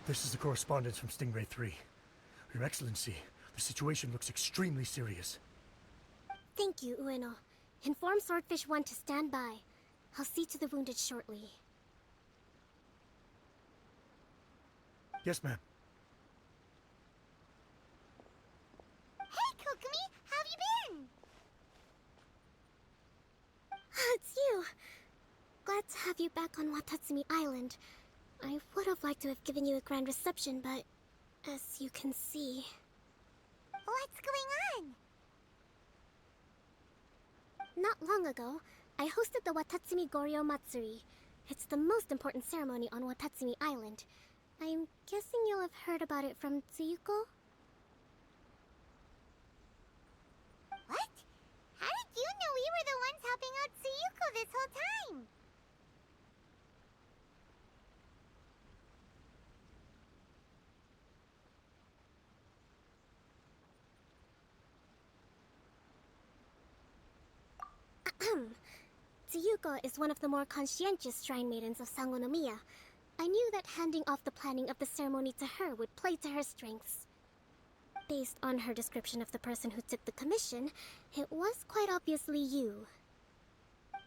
This is the correspondence from Stingray 3. Your Excellency, the situation looks extremely serious. Thank you, Ueno. Inform Swordfish 1 to stand by. I'll see to the wounded shortly. Yes, ma'am. Hey, Kokumi! How have you been? It's you! Glad to have you back on Watatsumi Island. I would have liked to have given you a grand reception, but as you can see... What's going on? Not long ago, I hosted the Watatsumi Goryo Matsuri. It's the most important ceremony on Watatsumi Island. I'm guessing you'll have heard about it from Tsuyuko? What? How did you know we were the ones helping out Tsuyuko this whole time? Tsuyuko is one of the more conscientious shrine maidens of Sangonomiya. I knew that handing off the planning of the ceremony to her would play to her strengths. Based on her description of the person who took the commission, it was quite obviously you.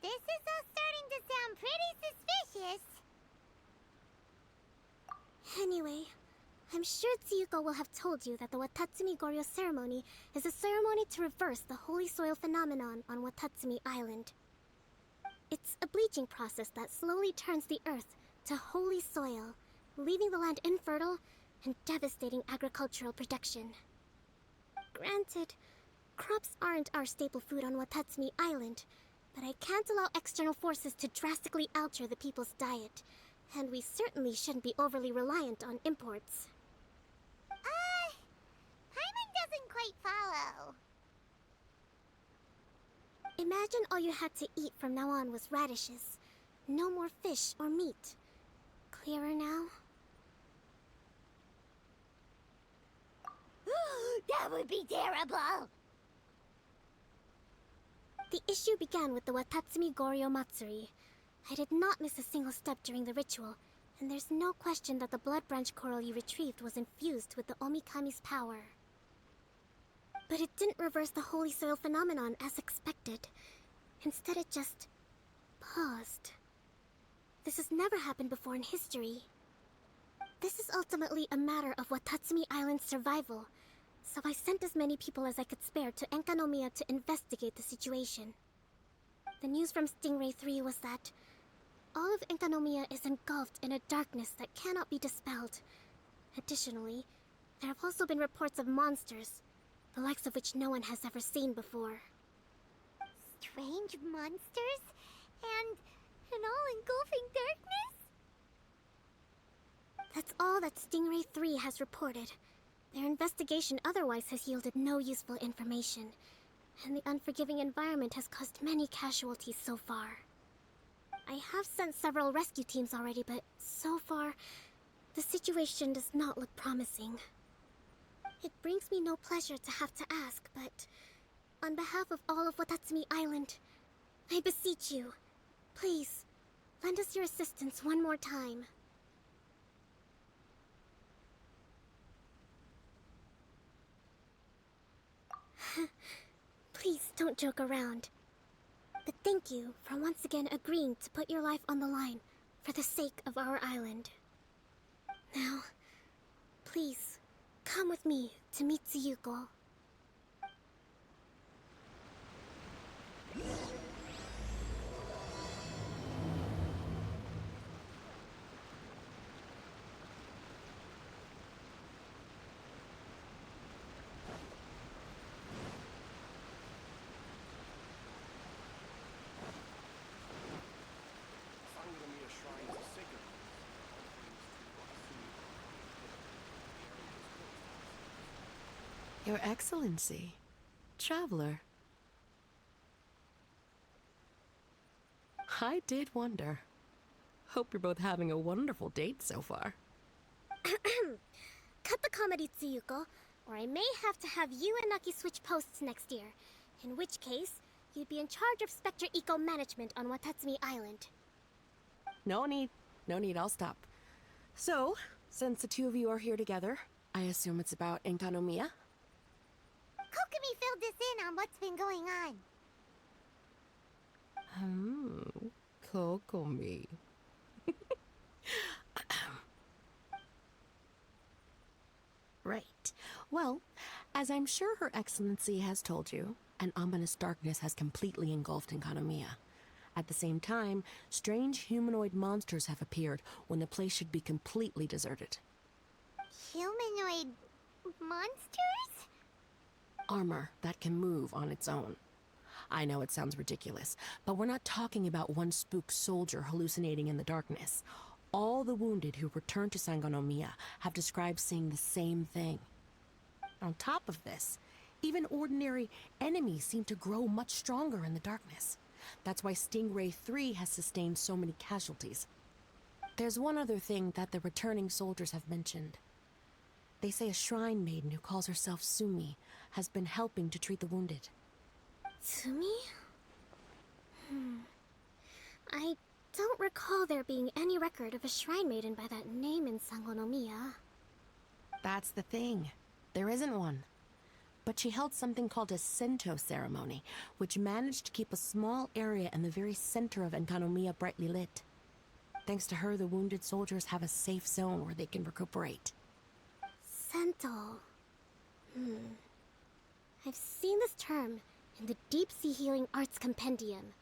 This is all starting to sound pretty suspicious. Anyway, I'm sure Tsuyuko will have told you that the Watatsumi Goryo ceremony is a ceremony to reverse the holy soil phenomenon on Watatsumi Island. It's a bleaching process that slowly turns the earth to holy soil, leaving the land infertile and devastating agricultural production. Granted, crops aren't our staple food on Watatsumi Island, but I can't allow external forces to drastically alter the people's diet, and we certainly shouldn't be overly reliant on imports. Paimon doesn't quite follow. Imagine all you had to eat from now on was radishes. No more fish or meat. Clearer now? That would be terrible! The issue began with the Watatsumi Goryo Matsuri. I did not miss a single step during the ritual, and there's no question that the blood branch coral you retrieved was infused with the Omikami's power. But it didn't reverse the holy soil phenomenon as expected. Instead, it just paused. This has never happened before in history. This is ultimately a matter of Watatsumi Island's survival, so I sent as many people as I could spare to Enkanomiya to investigate the situation. The news from Stingray 3 was that all of Enkanomiya is engulfed in a darkness that cannot be dispelled. Additionally, there have also been reports of monsters, the likes of which no one has ever seen before. Strange monsters? And an all-engulfing darkness? That's all that Stingray 3 has reported. Their investigation otherwise has yielded no useful information, and the unforgiving environment has caused many casualties so far. I have sent several rescue teams already, but so far, the situation does not look promising. It brings me no pleasure to have to ask, but on behalf of all of Watatsumi Island, I beseech you, please, lend us your assistance one more time. Please don't joke around. But thank you for once again agreeing to put your life on the line for the sake of our island. Now, please, come with me to meet Tsuyuko. Your Excellency, traveler. I did wonder. Hope you're both having a wonderful date so far. Cut the comedy, Tsuyuko, or I may have to have you and Naki switch posts next year. In which case, you'd be in charge of Spectre Eco Management on Watatsumi Island. No need, I'll stop. So, Since the two of you are here together, I assume it's about Enkanomiya? Kokomi filled us in on what's been going on. Kokomi. Right. Well, as I'm sure Her Excellency has told you, an ominous darkness has completely engulfed Enkanomiya. At the same time, strange humanoid monsters have appeared when the place should be completely deserted. Humanoid monsters? Armor that can move on its own. I know it sounds ridiculous, but we're not talking about one spooked soldier hallucinating in the darkness. All the wounded who returned to Sangonomiya have described seeing the same thing. On top of this, even ordinary enemies seem to grow much stronger in the darkness. That's why Stingray 3 has sustained so many casualties. There's one other thing that the returning soldiers have mentioned. They say a shrine maiden who calls herself Sumi has been helping to treat the wounded. Tsumi? I don't recall there being any record of a shrine maiden by that name in Sangonomiya. That's the thing. There isn't one. But she held something called a Sento ceremony, which managed to keep a small area in the very center of Enkanomiya brightly lit. Thanks to her, the wounded soldiers have a safe zone where they can recuperate. Sento. I've seen this term in the Deep Sea Healing Arts Compendium.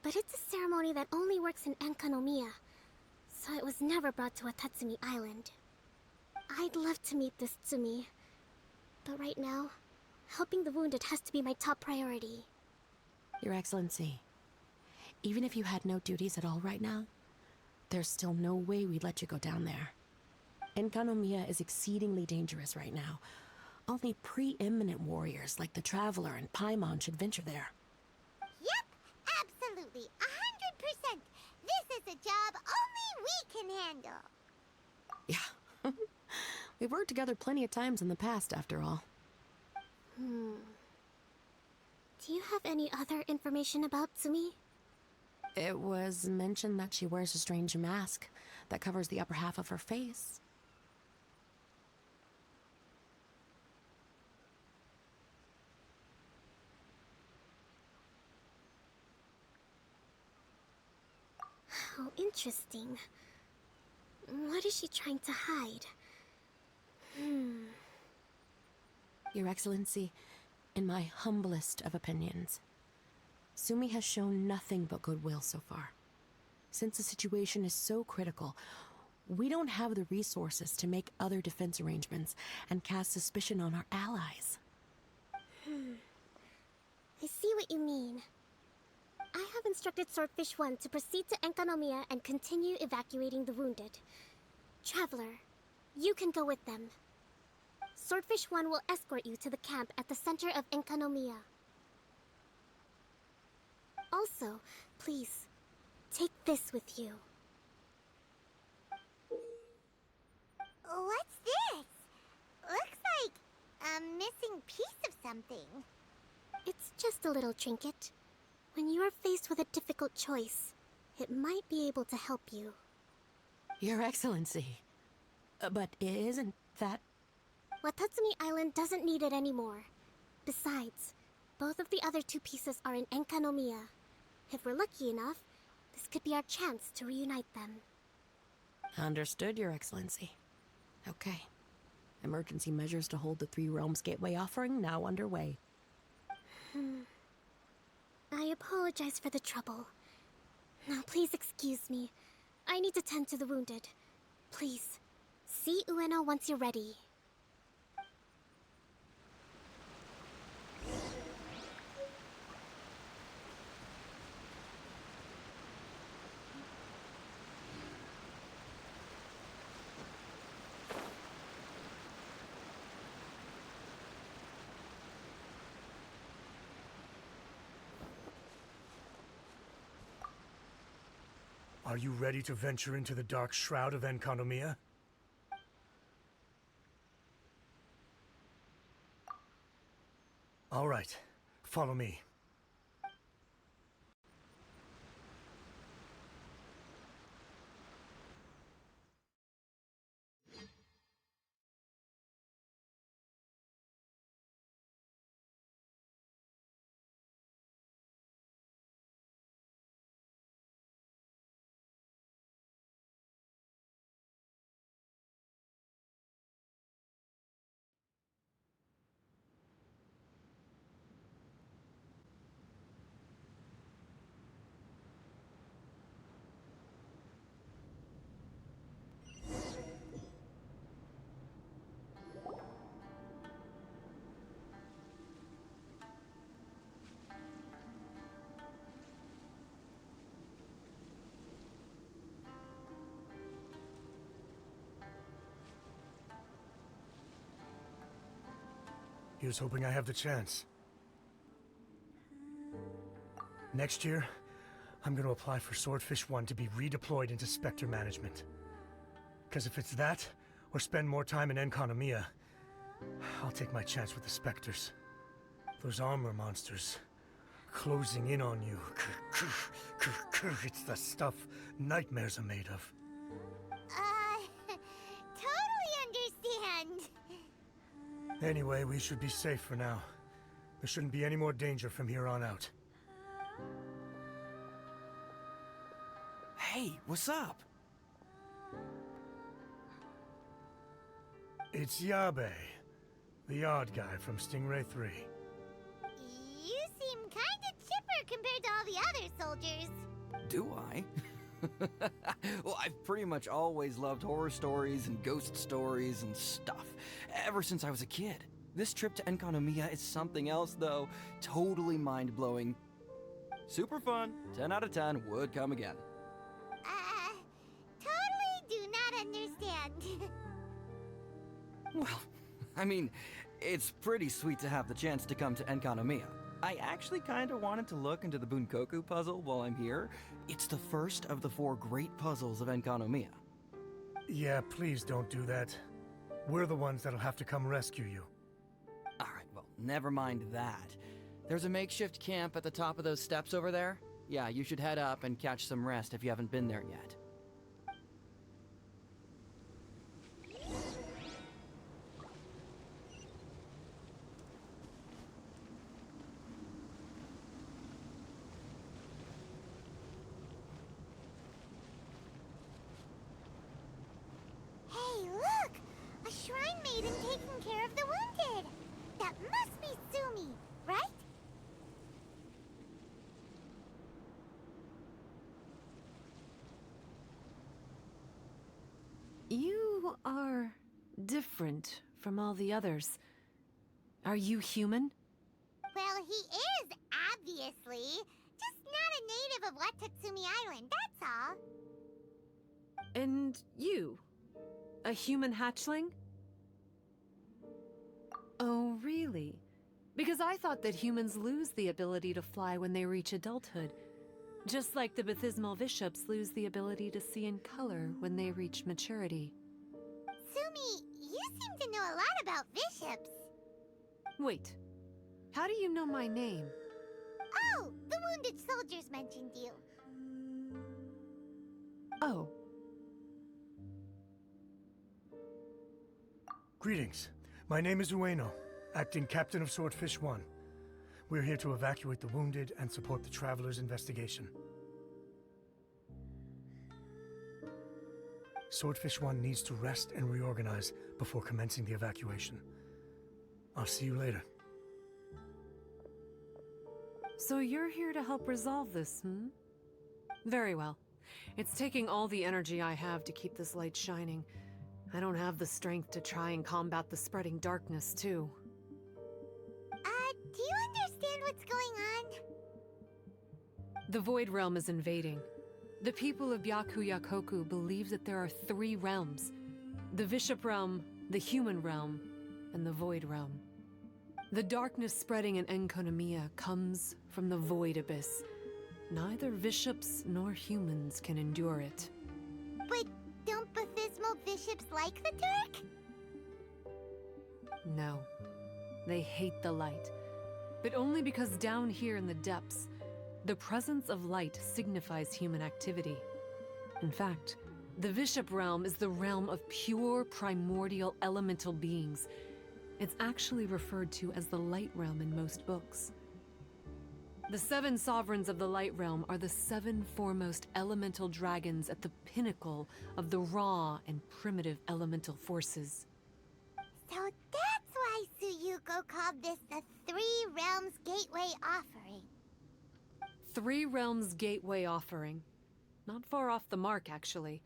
But it's a ceremony that only works in Enkanomiya, so it was never brought to Watatsumi Island. I'd love to meet this Tsumi, but right now, helping the wounded has to be my top priority. Your Excellency, even if you had no duties at all right now, there's still no way we'd let you go down there. Enkanomiya is exceedingly dangerous right now. Only preeminent warriors like the Traveler and Paimon should venture there. Yep, absolutely, 100%. This is a job only we can handle. Yeah. We've worked together plenty of times in the past, after all. Do you have any other information about Tsumi? It was mentioned that she wears a strange mask that covers the upper half of her face. How interesting. What is she trying to hide? Your Excellency, in my humblest of opinions, Sumi has shown nothing but goodwill so far. Since the situation is so critical, we don't have the resources to make other defense arrangements and cast suspicion on our allies. I see what you mean. I have instructed Swordfish 1 to proceed to Enkanomiya and continue evacuating the wounded. Traveler, you can go with them. Swordfish 1 will escort you to the camp at the center of Enkanomiya. Also, please, take this with you. What's this? Looks like a missing piece of something. It's just a little trinket. When you are faced with a difficult choice, it might be able to help you. Your Excellency. But isn't that... Watatsumi Island doesn't need it anymore. Besides, both of the other two pieces are in Enkanomiya. If we're lucky enough, this could be our chance to reunite them. Understood, Your Excellency. Okay. Emergency measures to hold the Three Realms Gateway offering now underway. I apologize for the trouble. Now please excuse me. I need to tend to the wounded. Please, see Ueno once you're ready. Are you ready to venture into the dark shroud of Enkanomiya? All right, follow me. Here's hoping I have the chance. Next year, I'm gonna apply for Swordfish 1 to be redeployed into Spectre management. Because if it's that, or spend more time in Enconomia, I'll take my chance with the Spectres. Those armor monsters, closing in on you. It's the stuff nightmares are made of. Totally understand. Anyway, we should be safe for now. There shouldn't be any more danger from here on out. Hey, what's up? It's Yabe, the odd guy from Stingray 3. You seem kinda chipper compared to all the other soldiers. Do I? Well, I've pretty much always loved horror stories and ghost stories and stuff, ever since I was a kid. This trip to Enconomia is something else, though. Totally mind-blowing. Super fun. 10 out of 10 would come again. Totally do not understand. Well, I mean, it's pretty sweet to have the chance to come to Enconomia. I actually kinda wanted to look into the Bunkoku puzzle while I'm here. It's the first of the 4 great puzzles of Enconomia. Yeah, please don't do that. We're the ones that'll have to come rescue you. Alright, well, never mind that. There's a makeshift camp at the top of those steps over there. Yeah, you should head up and catch some rest if you haven't been there yet. Hey, look! A shrine maiden taking care of the wounded! That must be Sumi, right? You are different from all the others. Are you human? Well, he is, obviously. Just not a native of Watatsumi Island, that's all. And you? A human hatchling? Oh, really? Because I thought that humans lose the ability to fly when they reach adulthood. Just like the Bathismal Bishops lose the ability to see in color when they reach maturity. Sumi, you seem to know a lot about bishops. Wait, how do you know my name? Oh, the wounded soldiers mentioned you. Oh, Greetings. My name is Ueno, acting captain of Swordfish 1. We're here to evacuate the wounded and support the traveler's investigation. Swordfish 1 needs to rest and reorganize before commencing the evacuation. I'll see you later. so you're here to help resolve this, hmm? Very well. It's taking all the energy I have to keep this light shining. I don't have the strength to try and combat the spreading darkness, too. Do you understand what's going on? The Void Realm is invading. The people of Byakuyakoku believe that there are 3 realms. The Bishop Realm, the Human Realm, and the Void Realm. The darkness spreading in Enconomia comes from the Void Abyss. Neither bishops nor humans can endure it. But don't Bathismal bishops like the dark? No. They hate the light. But only because down here in the depths, the presence of light signifies human activity. In fact, the Bishop Realm is the realm of pure primordial elemental beings. It's actually referred to as the Light Realm in most books. The 7 sovereigns of the Light Realm are the 7 foremost elemental dragons at the pinnacle of the raw and primitive elemental forces. So that's why Suyuko called this the 3 Realms Gateway Offering. 3 Realms Gateway Offering. Not far off the mark, actually.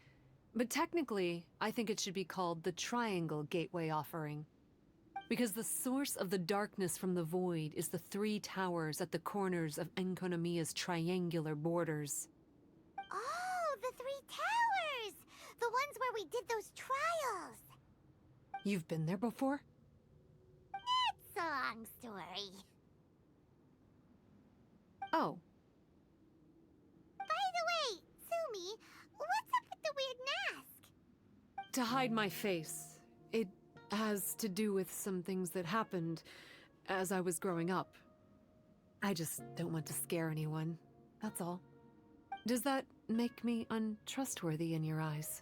But technically, I think it should be called the Triangle Gateway Offering. Because the source of the darkness from the void is the 3 towers at the corners of Enconomia's triangular borders. Oh, the 3 towers! The ones where we did those trials! You've been there before? Sort same story. Oh, By the way, Sumi, what's up with the weird mask? to hide my face. It has to do with some things that happened as I was growing up. I just don't want to scare anyone, that's all. Does that make me untrustworthy in your eyes?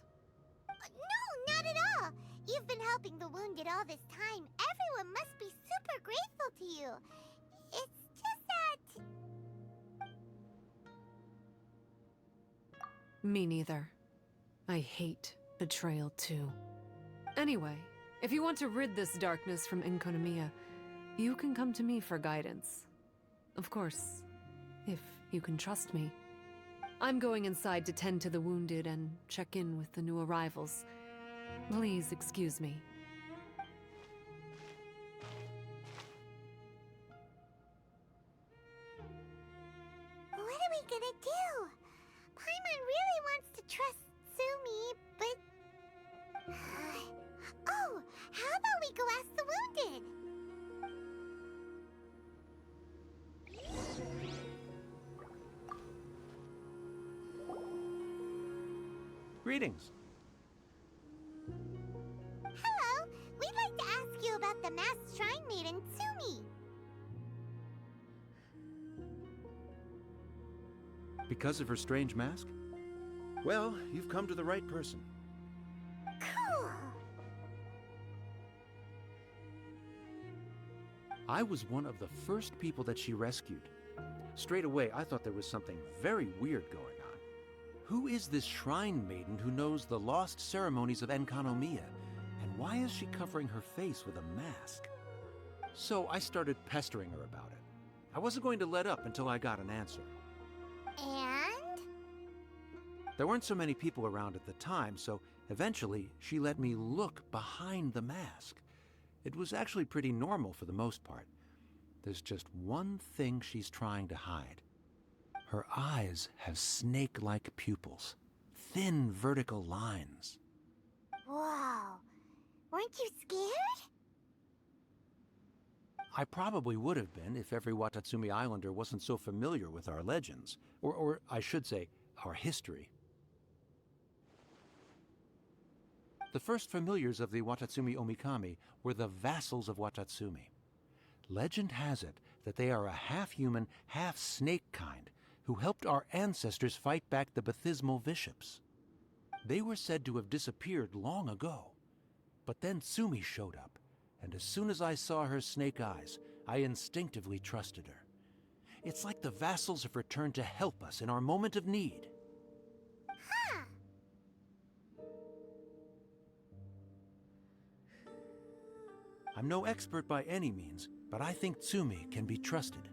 No, not at all. You've been helping the wounded all this time. Everyone must be super grateful to you. It's just that... Me neither. I hate betrayal too. Anyway, if you want to rid this darkness from Enkonomiya, you can come to me for guidance. Of course, if you can trust me. I'm going inside to tend to the wounded and check in with the new arrivals. Please excuse me. What are we gonna do? Paimon really wants to trust Sumi, but... Oh, how about we go ask the wounded? Greetings. Hello, we'd like to ask you about the masked shrine maiden, Sumi. Because of her strange mask? Well, you've come to the right person. Cool. I was one of the first people that she rescued. Straight away, I thought there was something very weird going on. Who is this shrine maiden who knows the lost ceremonies of Enkanomiya? And why is she covering her face with a mask? So I started pestering her about it. I wasn't going to let up until I got an answer. And? There weren't so many people around at the time, so eventually she let me look behind the mask. It was actually pretty normal for the most part. There's just one thing she's trying to hide. Her eyes have snake-like pupils, thin vertical lines. Whoa. Weren't you scared? I probably would have been if every Watatsumi Islander wasn't so familiar with our legends, or I should say, our history. The first familiars of the Watatsumi Omikami were the vassals of Watatsumi. Legend has it that they are a half-human, half-snake kind who helped our ancestors fight back the Bathismal Bishops. They were said to have disappeared long ago. But then Sumi showed up, and as soon as I saw her snake eyes, I instinctively trusted her. It's like the vassals have returned to help us in our moment of need. Huh. I'm no expert by any means, but I think Tsumi can be trusted.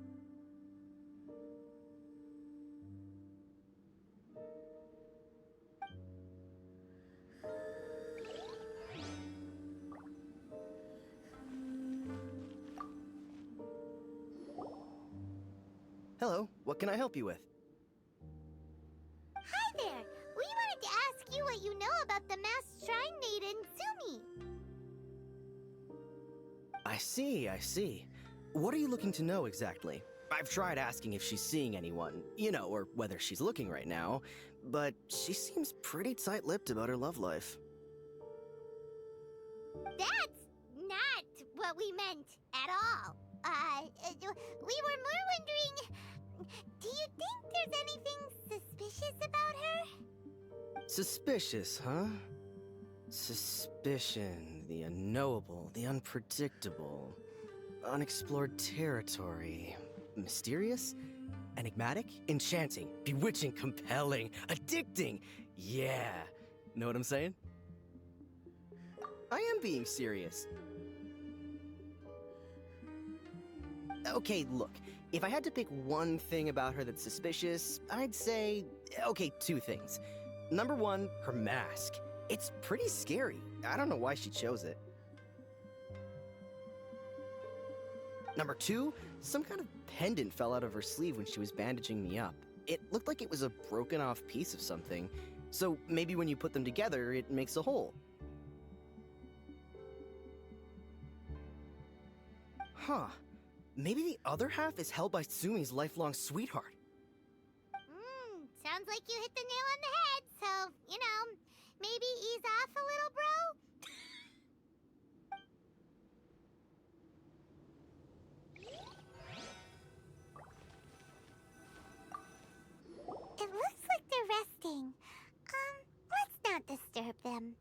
Hello, what can I help you with? Hi there. We wanted to ask you what you know about the masked shrine maiden, Sumi. I see. What are you looking to know exactly? I've tried asking if she's seeing anyone, or whether she's looking right now, but she seems pretty tight-lipped about her love life. That's not what we meant at all. We were more wondering, do you think there's anything suspicious about her? Suspicious, huh? Suspicion, the unknowable, the unpredictable, unexplored territory. Mysterious? Enigmatic? Enchanting? Bewitching? Compelling? Addicting? Yeah. Know what I'm saying? I am being serious. Okay, look. If I had to pick one thing about her that's suspicious, I'd say, okay, two things. Number one, her mask. It's pretty scary. I don't know why she chose it. Number two, some kind of pendant fell out of her sleeve when she was bandaging me up. It looked like it was a broken off piece of something. So maybe when you put them together, it makes a whole. Huh. maybe the other half is held by Sumi's lifelong sweetheart. Sounds like you hit the nail on the head, so, maybe ease off a little, bro? It looks like they're resting. Let's not disturb them.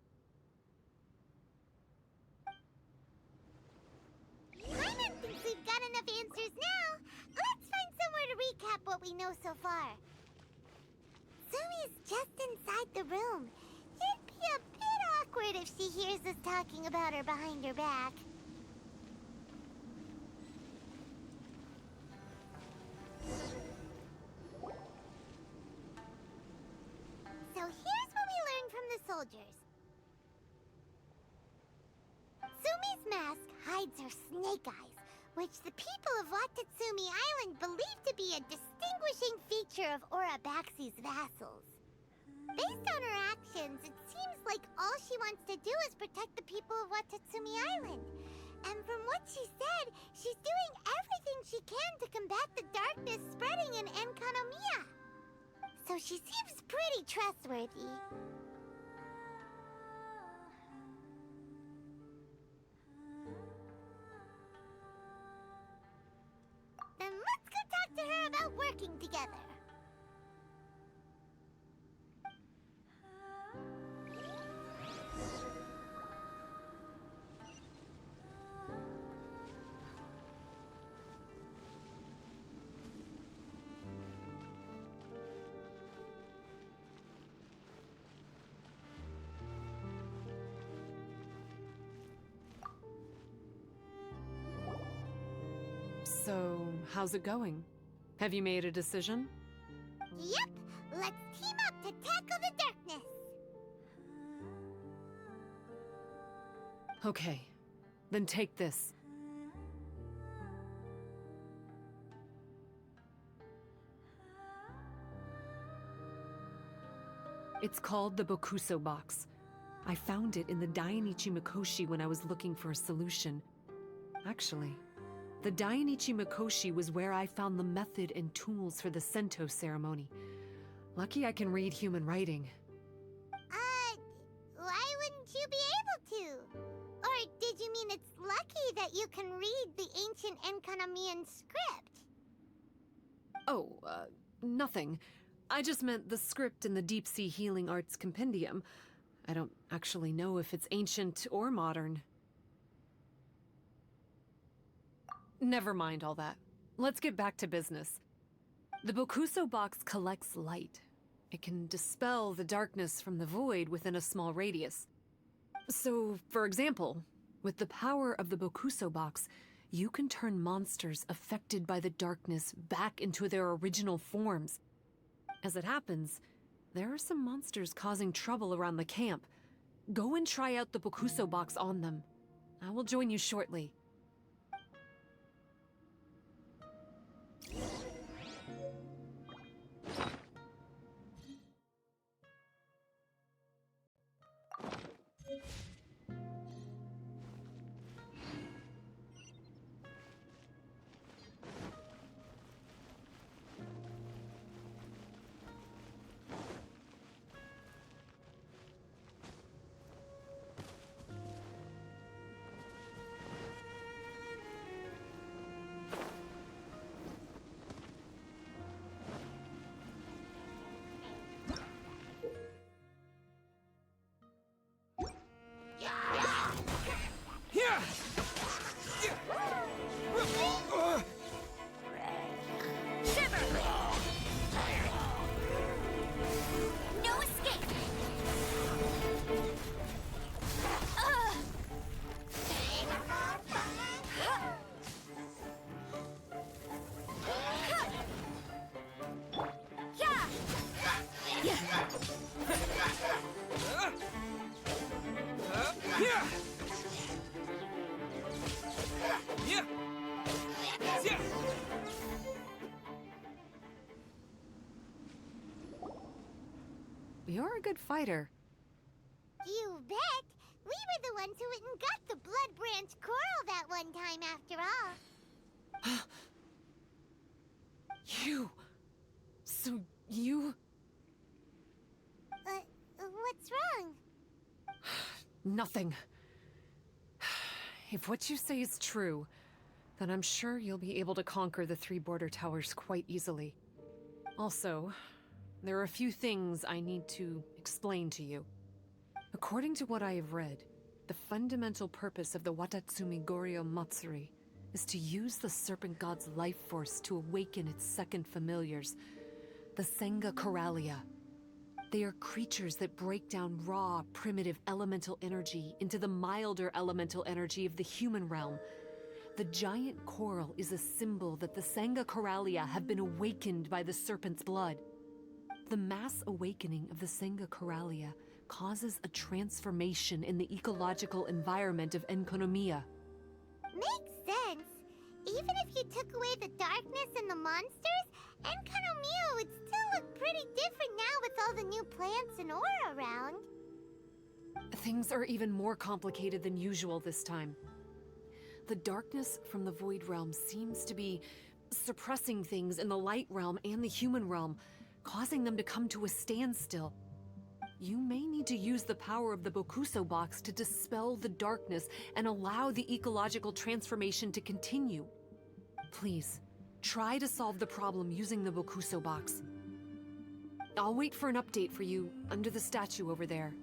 Paimon thinks we've got enough answers now. Let's find somewhere to recap what we know so far. Sumi's just inside the room. It'd be a bit awkward if she hears us talking about her behind her back. So here's what we learned from the soldiers. Sumi's mask hides her snake eyes, which the people of Watatsumi Island believe to be a distinguishing feature of Orabaxi's vassals. Based on her actions, it seems like all she wants to do is protect the people of Watatsumi Island. And from what she said, she's doing everything she can to combat the darkness spreading in Enkanomiya. So she seems pretty trustworthy. Then let's go talk to her about working together. So, how's it going? Have you made a decision? Yep, let's team up to tackle the darkness. Okay, then take this. It's called the Bokuso box. I found it in the Dainichi Mikoshi when I was looking for a solution. Actually, the Dainichi Mikoshi was where I found the method and tools for the Sento ceremony. Lucky I can read human writing. Why wouldn't you be able to? Or did you mean it's lucky that you can read the ancient Enkanamian script? Oh, nothing. I just meant the script in the Deep Sea Healing Arts Compendium. I don't actually know if it's ancient or modern. Never mind all that. Let's get back to business. The Bokuso box collects light. It can dispel the darkness from the void within a small radius. So, for example, with the power of the Bokuso box, you can turn monsters affected by the darkness back into their original forms. As it happens, there are some monsters causing trouble around the camp. Go and try out the Bokuso box on them. I will join you shortly. No escape! You're a good fighter. You bet! We were the ones who went and got the Blood Branch Coral that one time, after all. You... So you... What's wrong? Nothing. If what you say is true, then I'm sure you'll be able to conquer the 3 border towers quite easily. Also, there are a few things I need to explain to you. According to what I have read, the fundamental purpose of the Watatsumi Goryo Matsuri is to use the Serpent God's life force to awaken its second familiars, the Senga Coralia. They are creatures that break down raw, primitive elemental energy into the milder elemental energy of the human realm. The giant coral is a symbol that the Senga Coralia have been awakened by the serpent's blood. The mass awakening of the Senga Coralia causes a transformation in the ecological environment of Enkonomiya. Makes sense. Even if you took away the darkness and the monsters, Enkonomiya would still look pretty different now with all the new plants and ore around. Things are even more complicated than usual this time. The darkness from the Void Realm seems to be suppressing things in the Light Realm and the human realm, causing them to come to a standstill. You may need to use the power of the Bokuso box to dispel the darkness and allow the ecological transformation to continue. Please, try to solve the problem using the Bokuso box. I'll wait for an update for you under the statue over there.